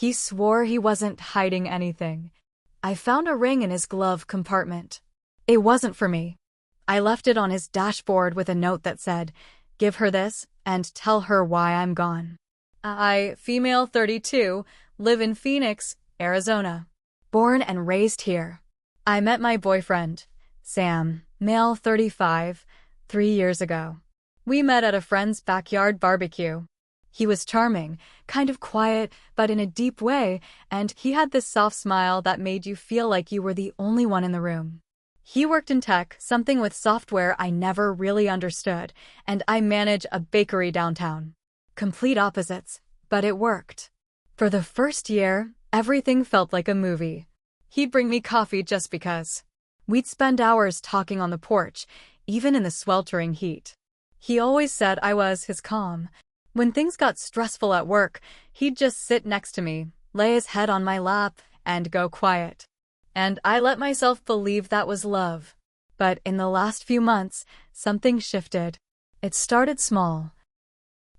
He swore he wasn't hiding anything. I found a ring in his glove compartment. It wasn't for me. I left it on his dashboard with a note that said, "Give her this and tell her why I'm gone. I, female 32, live in Phoenix, Arizona. Born and raised here. I met my boyfriend, Sam, male 35, 3 years ago. We met at a friend's backyard barbecue. He was charming, kind of quiet, but in a deep way, and he had this soft smile that made you feel like you were the only one in the room. He worked in tech, something with software I never really understood, and I manage a bakery downtown. Complete opposites, but it worked. For the first year, everything felt like a movie. He'd bring me coffee just because. We'd spend hours talking on the porch, even in the sweltering heat. He always said I was his calm. When things got stressful at work, he'd just sit next to me, lay his head on my lap, and go quiet. And I let myself believe that was love. But in the last few months, something shifted. It started small.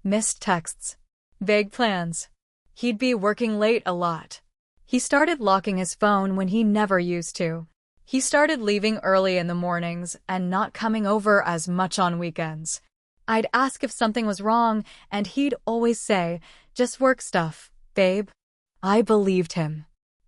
Missed texts. Vague plans. He'd be working late a lot. He started locking his phone when he never used to. He started leaving early in the mornings and not coming over as much on weekends. I'd ask if something was wrong, and he'd always say, "Just work stuff, babe." I believed him.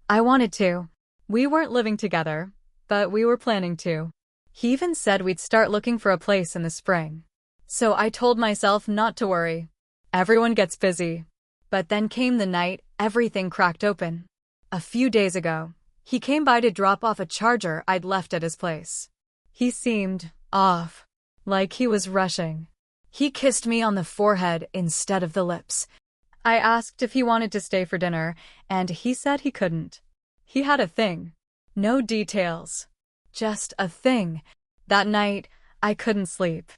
I wanted to. We weren't living together, but we were planning to. He even said we'd start looking for a place in the spring. So I told myself not to worry. Everyone gets busy. But then came the night everything cracked open. A few days ago, he came by to drop off a charger I'd left at his place. He seemed off, like he was rushing. He kissed me on the forehead instead of the lips. I asked if he wanted to stay for dinner, and he said he couldn't. He had a thing. No details. Just a thing. That night, I couldn't sleep.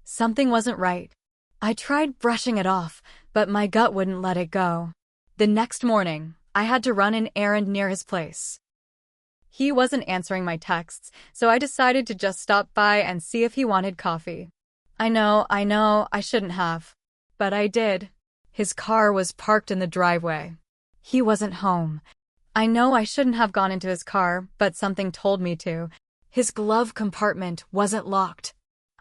Something wasn't right. I tried brushing it off, but my gut wouldn't let it go. The next morning, I had to run an errand near his place. He wasn't answering my texts, so I decided to just stop by and see if he wanted coffee. I know, I shouldn't have. But I did. His car was parked in the driveway. He wasn't home. I know I shouldn't have gone into his car, but something told me to. His glove compartment wasn't locked.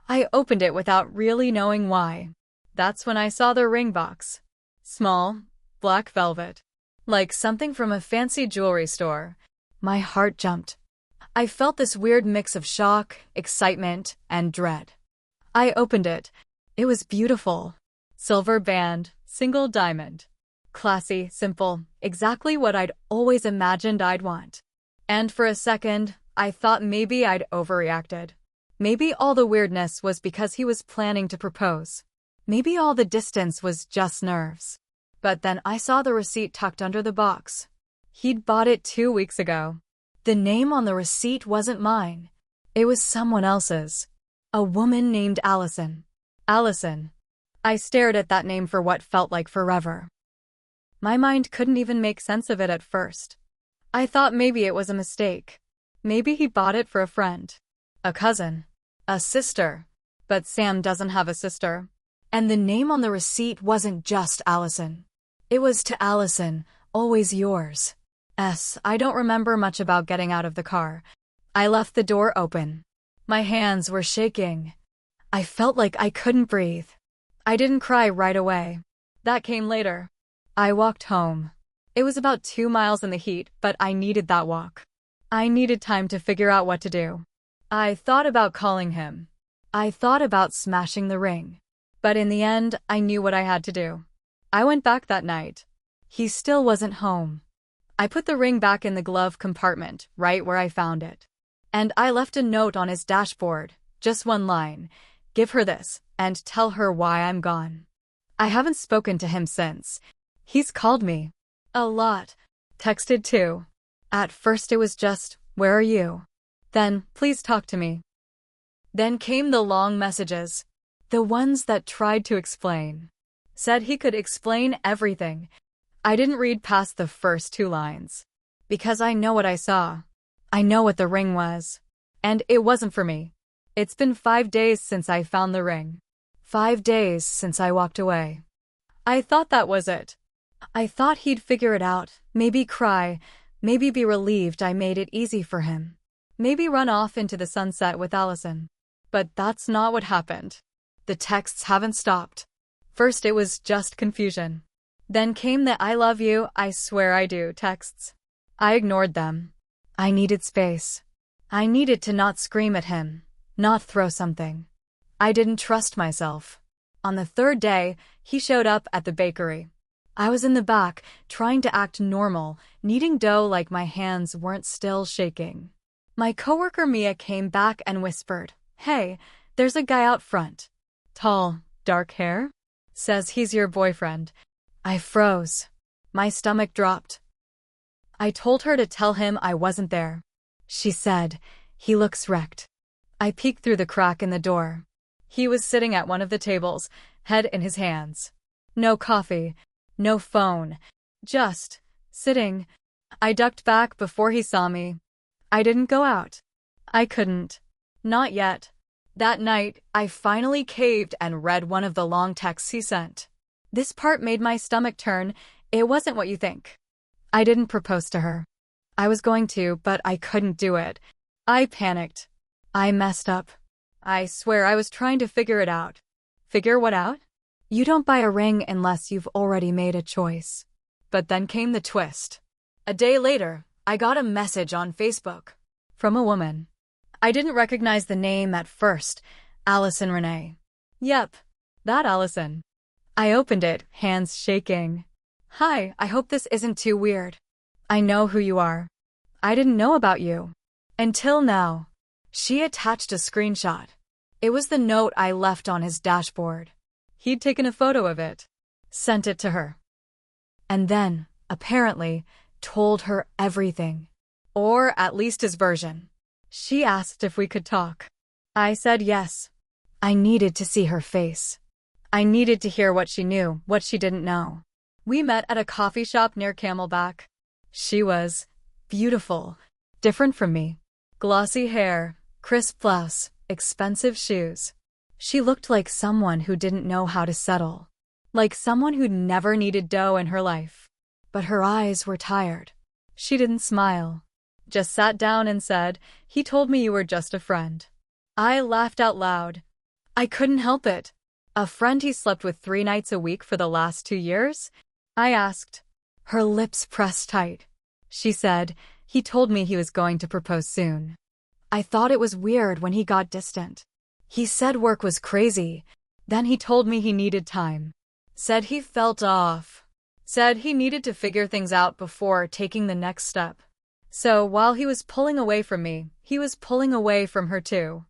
I opened it without really knowing why. That's when I saw the ring box. Small, black velvet. Like something from a fancy jewelry store. My heart jumped. I felt this weird mix of shock, excitement, and dread. I opened it. It was beautiful. Silver band, single diamond. Classy, simple, exactly what I'd always imagined I'd want. And for a second, I thought maybe I'd overreacted. Maybe all the weirdness was because he was planning to propose. Maybe all the distance was just nerves. But then I saw the receipt tucked under the box. He'd bought it 2 weeks ago. The name on the receipt wasn't mine. It was someone else's. A woman named Allison. Allison. I stared at that name for what felt like forever. My mind couldn't even make sense of it at first. I thought maybe it was a mistake. Maybe he bought it for a friend. A cousin. A sister. But Sam doesn't have a sister. And the name on the receipt wasn't just Allison. It was to Allison, always yours. I don't remember much about getting out of the car. I left the door open. My hands were shaking. I felt like I couldn't breathe. I didn't cry right away. That came later. I walked home. It was about 2 miles in the heat, but I needed that walk. I needed time to figure out what to do. I thought about calling him. I thought about smashing the ring. But in the end, I knew what I had to do. I went back that night. He still wasn't home. I put the ring back in the glove compartment, right where I found it. And I left a note on his dashboard, just one line. "Give her this, and tell her why I'm gone." I haven't spoken to him since. He's called me. A lot. Texted too. At first it was just, "Where are you?" Then, "Please talk to me." Then came the long messages. The ones that tried to explain. Said he could explain everything. I didn't read past the first 2 lines. Because I know what I saw. I know what the ring was. And it wasn't for me. It's been 5 days since I found the ring. 5 days since I walked away. I thought that was it. I thought he'd figure it out, maybe cry, maybe be relieved I made it easy for him. Maybe run off into the sunset with Allison. But that's not what happened. The texts haven't stopped. First it was just confusion. Then came the I love you, I swear I do texts. I ignored them. I needed space. I needed to not scream at him, not throw something. I didn't trust myself. On the third day, he showed up at the bakery. I was in the back, trying to act normal, kneading dough like my hands weren't still shaking. My coworker Mia came back and whispered, "Hey, there's a guy out front. Tall, dark hair? Says he's your boyfriend." I froze. My stomach dropped. I told her to tell him I wasn't there. She said, "He looks wrecked." I peeked through the crack in the door. He was sitting at one of the tables, head in his hands. No coffee, no phone, just sitting. I ducked back before he saw me. I didn't go out. I couldn't. Not yet. That night, I finally caved and read one of the long texts he sent. This part made my stomach turn. It wasn't what you think. I didn't propose to her. I was going to, but I couldn't do it. I panicked. I messed up. I swear I was trying to figure it out. Figure what out? You don't buy a ring unless you've already made a choice. But then came the twist. A day later, I got a message on Facebook from a woman. I didn't recognize the name at first. Allison Renee. Yep, that Allison. I opened it, hands shaking. "Hi, I hope this isn't too weird. I know who you are. I didn't know about you. Until now." She attached a screenshot. It was the note I left on his dashboard. He'd taken a photo of it, sent it to her. And then, apparently, told her everything. Or at least his version. She asked if we could talk. I said yes. I needed to see her face. I needed to hear what she knew, what she didn't know. We met at a coffee shop near Camelback. She was beautiful, different from me. Glossy hair, crisp blouse, expensive shoes. She looked like someone who didn't know how to settle. Like someone who'd never needed dough in her life. But her eyes were tired. She didn't smile. Just sat down and said, "He told me you were just a friend." I laughed out loud. I couldn't help it. A friend he slept with 3 nights a week for the last 2 years? I asked. Her lips pressed tight. She said, "He told me he was going to propose soon." I thought it was weird when he got distant. He said work was crazy. Then he told me he needed time. Said he felt off. Said he needed to figure things out before taking the next step. So while he was pulling away from me, he was pulling away from her too.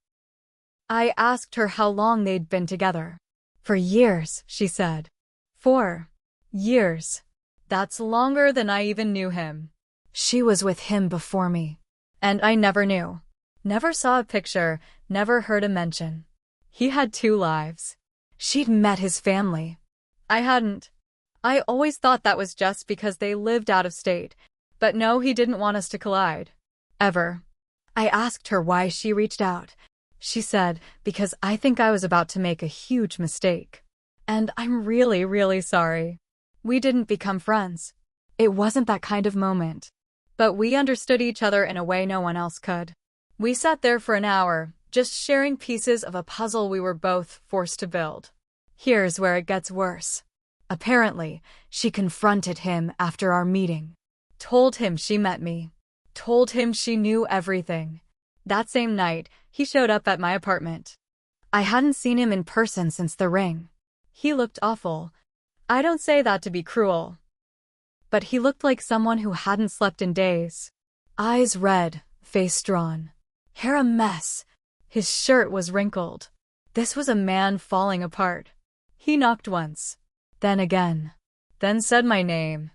I asked her how long they'd been together. "For years," she said. 4 years. That's longer than I even knew him. She was with him before me. And I never knew. Never saw a picture, never heard a mention. He had 2 lives. She'd met his family. I hadn't. I always thought that was just because they lived out of state. But no, he didn't want us to collide. Ever. I asked her why she reached out. She said, "Because I think I was about to make a huge mistake. And I'm really, really sorry." We didn't become friends. It wasn't that kind of moment. But we understood each other in a way no one else could. We sat there for an hour, just sharing pieces of a puzzle we were both forced to build. Here's where it gets worse. Apparently, she confronted him after our meeting. Told him she met me. Told him she knew everything. That same night, he showed up at my apartment. I hadn't seen him in person since the ring. He looked awful. I don't say that to be cruel. But he looked like someone who hadn't slept in days. Eyes red, face drawn. Hair a mess. His shirt was wrinkled. This was a man falling apart. He knocked once. Then again. Then said my name.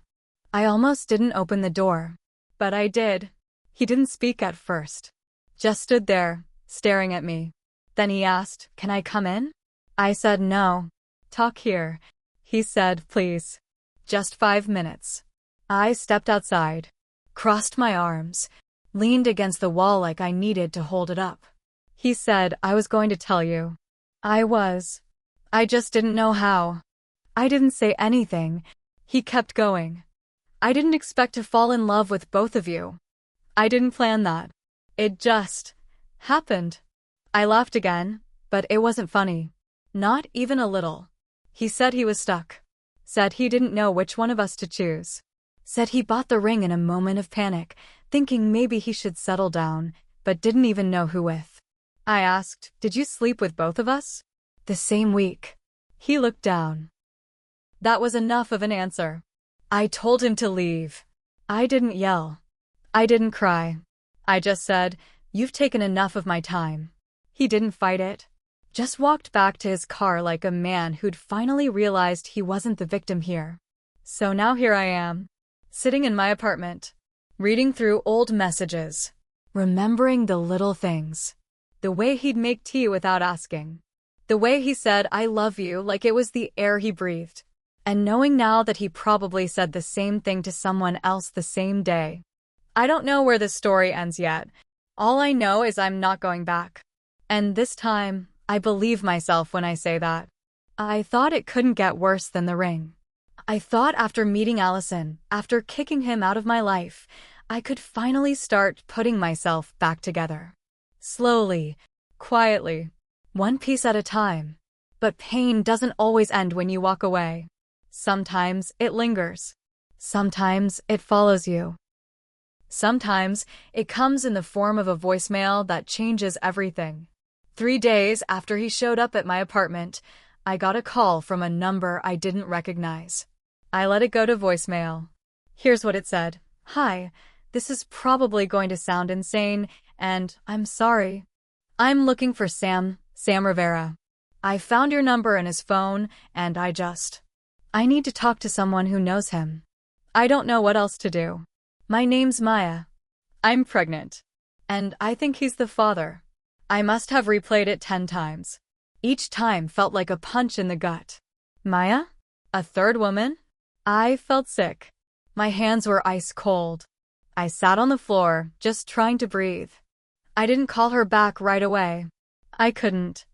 I almost didn't open the door. But I did. He didn't speak at first. Just stood there, staring at me. Then he asked, "Can I come in?" I said no. "Talk here." He said, "Please. Just 5 minutes." I stepped outside. Crossed my arms. Leaned against the wall like I needed to hold it up. He said, "I was going to tell you." I just didn't know how. I didn't say anything. He kept going. I didn't expect to fall in love with both of you. I didn't plan that. It just happened. I laughed again, but it wasn't funny. Not even a little. He said he was stuck. Said he didn't know which one of us to choose. Said he bought the ring in a moment of panic, thinking maybe he should settle down, but didn't even know who with. I asked, "Did you sleep with both of us?" "The same week." He looked down. That was enough of an answer. I told him to leave. I didn't yell. I didn't cry. I just said, "You've taken enough of my time." He didn't fight it. Just walked back to his car like a man who'd finally realized he wasn't the victim here. So now here I am, sitting in my apartment, reading through old messages, remembering the little things. The way he'd make tea without asking. The way he said, "I love you," like it was the air he breathed. And knowing now that he probably said the same thing to someone else the same day. I don't know where this story ends yet. All I know is I'm not going back. And this time, I believe myself when I say that. I thought it couldn't get worse than the ring. I thought after meeting Allison, after kicking him out of my life, I could finally start putting myself back together. Slowly, quietly, one piece at a time. But pain doesn't always end when you walk away. Sometimes it lingers. Sometimes it follows you. Sometimes it comes in the form of a voicemail that changes everything. 3 days after he showed up at my apartment, I got a call from a number I didn't recognize. I let it go to voicemail. Here's what it said. "Hi, this is probably going to sound insane, and I'm sorry. I'm looking for Sam Rivera. I found your number in his phone, and I need to talk to someone who knows him. I don't know what else to do. My name's Maya. I'm pregnant. And I think he's the father." I must have replayed it 10 times. Each time felt like a punch in the gut. Maya? A third woman? I felt sick. My hands were ice cold. I sat on the floor, just trying to breathe. I didn't call her back right away. I couldn't.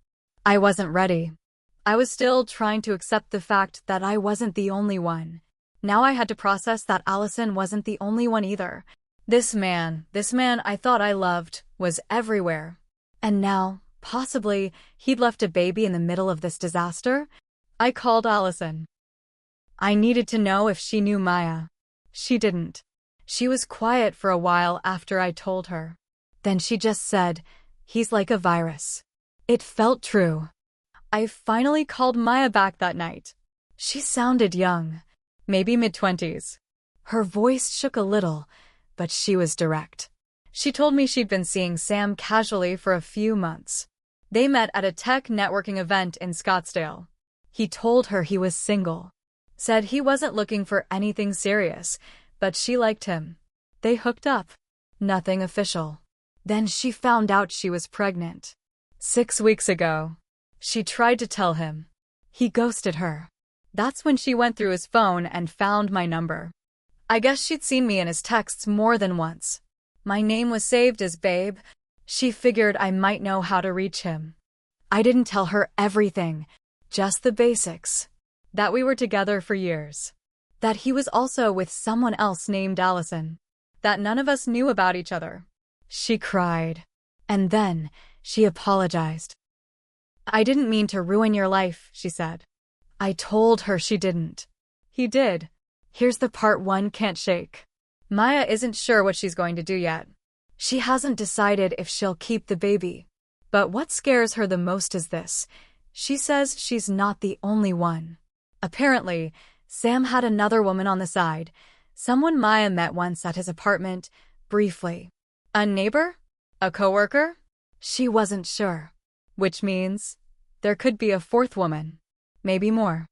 I wasn't ready. I was still trying to accept the fact that I wasn't the only one. Now I had to process that Allison wasn't the only one either. This man I thought I loved, was everywhere. And now, possibly, he'd left a baby in the middle of this disaster? I called Allison. I needed to know if she knew Maya. She didn't. She was quiet for a while after I told her. Then she just said, "He's like a virus." It felt true. I finally called Maya back that night. She sounded young, maybe mid-20s. Her voice shook a little, but she was direct. She told me she'd been seeing Sam casually for a few months. They met at a tech networking event in Scottsdale. He told her he was single. Said he wasn't looking for anything serious, but she liked him. They hooked up. Nothing official. Then she found out she was pregnant. 6 weeks ago. She tried to tell him. He ghosted her. That's when she went through his phone and found my number. I guess she'd seen me in his texts more than once. My name was saved as Babe. She figured I might know how to reach him. I didn't tell her everything, just the basics. That we were together for years. That he was also with someone else named Allison. That none of us knew about each other. She cried. And then, she apologized. "I didn't mean to ruin your life," she said. I told her she didn't. He did. Here's the part one can't shake. Maya isn't sure what she's going to do yet. She hasn't decided if she'll keep the baby. But what scares her the most is this. She says she's not the only one. Apparently, Sam had another woman on the side. Someone Maya met once at his apartment, briefly. A neighbor? A coworker? She wasn't sure. Which means there could be a fourth woman. Maybe more.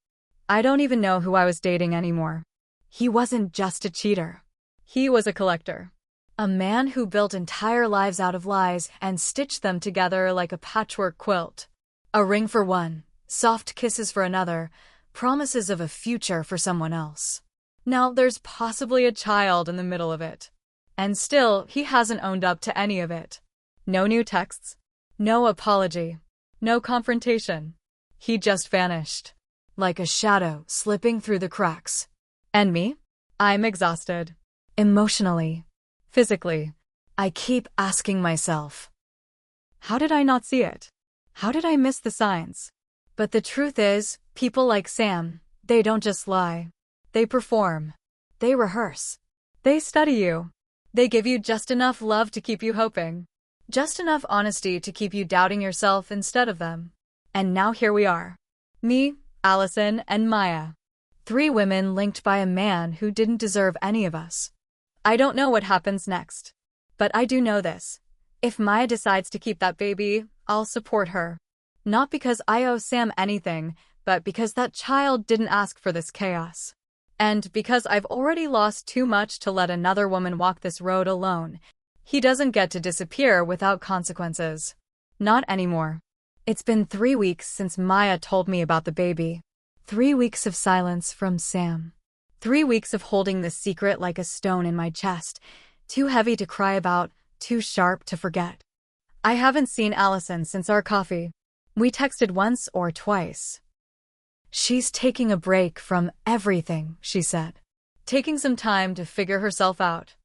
I don't even know who I was dating anymore. He wasn't just a cheater. He was a collector. A man who built entire lives out of lies and stitched them together like a patchwork quilt. A ring for one, soft kisses for another, promises of a future for someone else. Now there's possibly a child in the middle of it. And still, he hasn't owned up to any of it. No new texts. No apology. No confrontation. He just vanished. Like a shadow slipping through the cracks. And me? I'm exhausted. Emotionally. Physically. I keep asking myself, how did I not see it? How did I miss the signs? But the truth is, people like Sam, they don't just lie. They perform. They rehearse. They study you. They give you just enough love to keep you hoping. Just enough honesty to keep you doubting yourself instead of them. And now here we are. Me, Allison, and Maya. 3 women linked by a man who didn't deserve any of us. I don't know what happens next. But I do know this. If Maya decides to keep that baby, I'll support her. Not because I owe Sam anything, but because that child didn't ask for this chaos. And because I've already lost too much to let another woman walk this road alone. He doesn't get to disappear without consequences. Not anymore. It's been 3 weeks since Maya told me about the baby. 3 weeks of silence from Sam. 3 weeks of holding this secret like a stone in my chest, too heavy to cry about, too sharp to forget. I haven't seen Allison since our coffee. We texted once or twice. She's taking a break from everything, she said. Taking some time to figure herself out.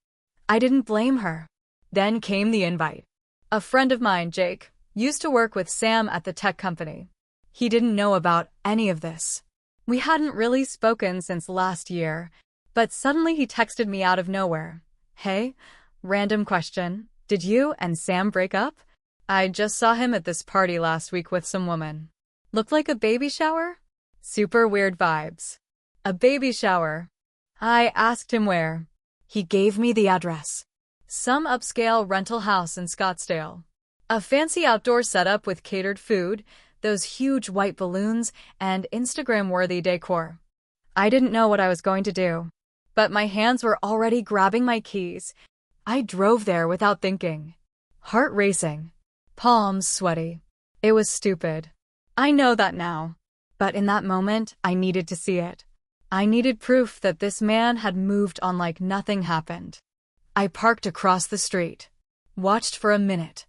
I didn't blame her. Then came the invite. A friend of mine, Jake, used to work with Sam at the tech company. He didn't know about any of this. We hadn't really spoken since last year, but suddenly he texted me out of nowhere. Hey, random question. Did you and Sam break up? I just saw him at this party last week with some woman. Looked like a baby shower? Super weird vibes. A baby shower. I asked him where. He gave me the address. Some upscale rental house in Scottsdale. A fancy outdoor setup with catered food, those huge white balloons, and Instagram-worthy decor. I didn't know what I was going to do, but my hands were already grabbing my keys. I drove there without thinking. Heart racing. Palms sweaty. It was stupid. I know that now. But in that moment, I needed to see it. I needed proof that this man had moved on like nothing happened. I parked across the street. Watched for a minute.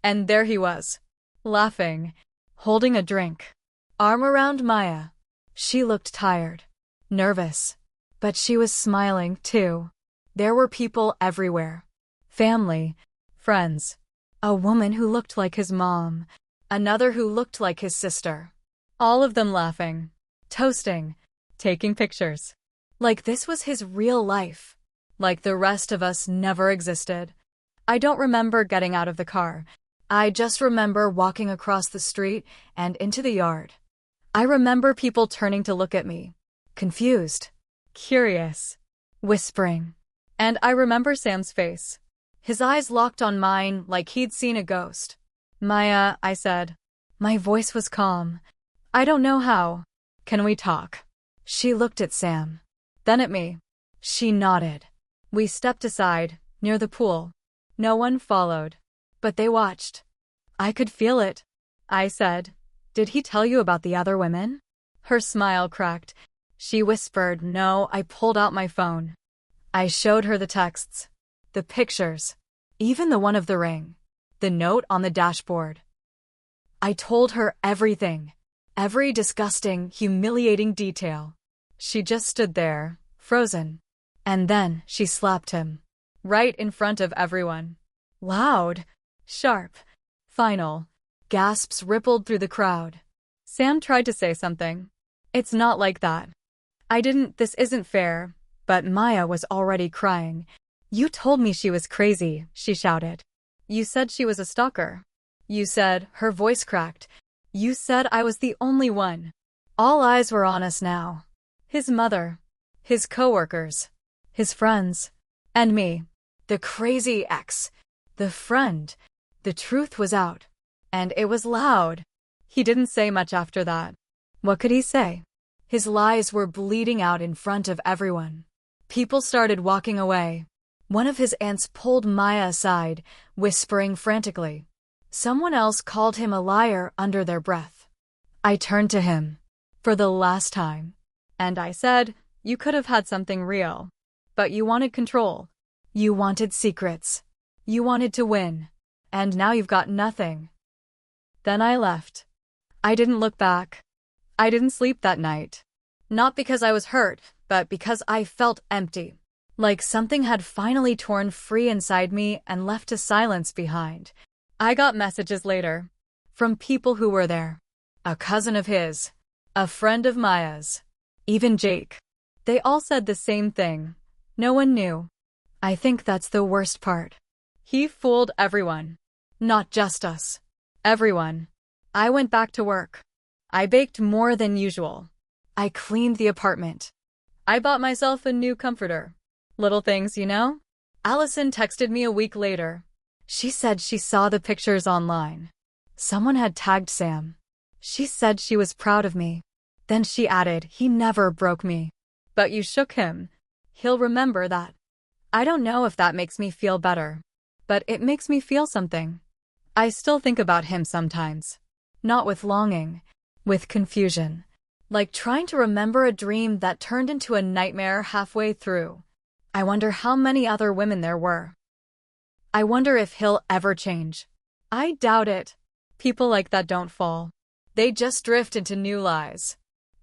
And there he was. Laughing. Holding a drink. Arm around Maya. She looked tired. Nervous. But she was smiling, too. There were people everywhere. Family. Friends. A woman who looked like his mom. Another who looked like his sister. All of them laughing. Toasting. Taking pictures. Like this was his real life. Like the rest of us never existed. I don't remember getting out of the car. I just remember walking across the street and into the yard. I remember people turning to look at me. Confused. Curious. Whispering. And I remember Sam's face. His eyes locked on mine like he'd seen a ghost. Maya, I said. My voice was calm. I don't know how. Can we talk? She looked at Sam. Then at me. She nodded. We stepped aside, near the pool. No one followed. But they watched. I could feel it. I said, did he tell you about the other women? Her smile cracked. She whispered, no. I pulled out my phone. I showed her the texts. The pictures. Even the one of the ring. The note on the dashboard. I told her everything. Every disgusting, humiliating detail. She just stood there, frozen. And then she slapped him. Right in front of everyone. Loud. Sharp. Final. Gasps rippled through the crowd. Sam tried to say something. It's not like that. I didn't, this isn't fair. But Maya was already crying. You told me she was crazy, she shouted. You said she was a stalker. You said, her voice cracked. You said I was the only one. All eyes were on us now. His mother. His coworkers. His friends. And me. The crazy ex. The friend. The truth was out. And it was loud. He didn't say much after that. What could he say? His lies were bleeding out in front of everyone. People started walking away. One of his aunts pulled Maya aside, whispering frantically. Someone else called him a liar under their breath. I turned to him. For the last time. And I said, you could have had something real. But you wanted control. You wanted secrets. You wanted to win. And now you've got nothing. Then I left. I didn't look back. I didn't sleep that night. Not because I was hurt, but because I felt empty. Like something had finally torn free inside me and left a silence behind. I got messages later from people who were there. A cousin of his, a friend of Maya's, even Jake. They all said the same thing. No one knew. I think that's the worst part. He fooled everyone. Not just us. Everyone. I went back to work. I baked more than usual. I cleaned the apartment. I bought myself a new comforter. Little things, you know? Allison texted me a week later. She said she saw the pictures online. Someone had tagged Sam. She said she was proud of me. Then she added, he never broke me. But you shook him. He'll remember that. I don't know if that makes me feel better. But it makes me feel something. I still think about him sometimes. Not with longing. With confusion. Like trying to remember a dream that turned into a nightmare halfway through. I wonder how many other women there were. I wonder if he'll ever change. I doubt it. People like that don't fall. They just drift into new lies.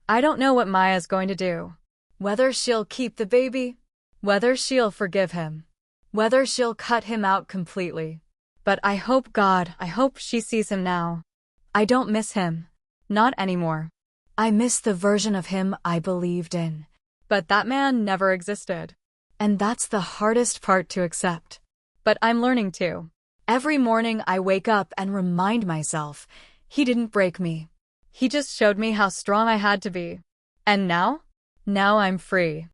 I don't know what Maya's going to do. Whether she'll keep the baby. Whether she'll forgive him. Whether she'll cut him out completely. But I hope she sees him now. I don't miss him. Not anymore. I miss the version of him I believed in. But that man never existed. And that's the hardest part to accept. But I'm learning to. Every morning I wake up and remind myself, he didn't break me. He just showed me how strong I had to be. And now? Now I'm free.